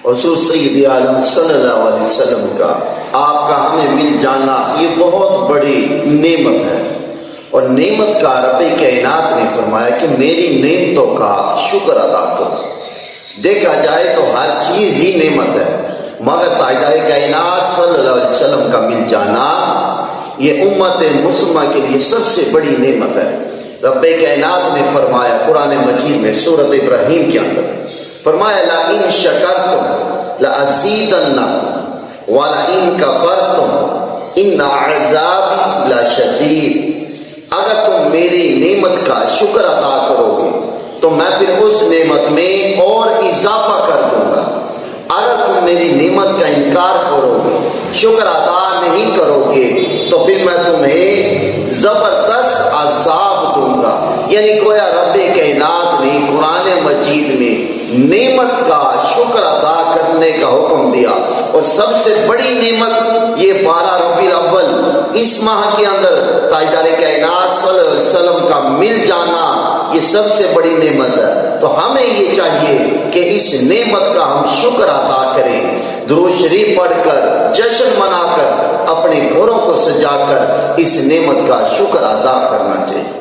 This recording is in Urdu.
حضور سید عالم صلی اللہ علیہ وسلم کا، آپ کا ہمیں مل جانا یہ بہت بڑی نعمت ہے، اور نعمت کا رب کائنات نے فرمایا کہ میری نعمتوں کا شکر ادا کرو۔ دیکھا جائے تو ہر چیز ہی نعمت ہے، مگر تاجدار کائنات صلی اللہ علیہ وسلم کا مل جانا یہ امت مسلمہ کے لیے سب سے بڑی نعمت ہے۔ رب کائنات نے فرمایا قرآن مجید میں سورۃ ابراہیم کے اندر، فرمایا لَئِن شَكَرْتُمْ لَأَزِيدَنَّكُمْ وَلَئِن كَفَرْتُمْ إِنَّ عَذَابِي لَشَدِيدٌ، اگر تم میری نعمت کا شکر ادا کرو گے تو میں پھر اس نعمت میں اور اضافہ کر دوں گا، اگر تم میری نعمت کا انکار کرو گے، شکر ادا نہیں کرو گے، تو پھر میں تمہیں زبردست عذاب دوں گا۔ یعنی گویا رب کائنات نے قرآن مجید میں نعمت کا شکر ادا کرنے کا حکم دیا، اور سب سے بڑی نعمت یہ 12 ربیع الاول اس ماہ کے اندر تاجدار کائنات صلی اللہ علیہ وسلم کا مل جانا یہ سب سے بڑی نعمت ہے۔ تو ہمیں یہ چاہیے کہ اس نعمت کا ہم شکر ادا کریں، درود شریف پڑھ کر، جشن منا کر، اپنے گھروں کو سجا کر اس نعمت کا شکر ادا کرنا چاہیے۔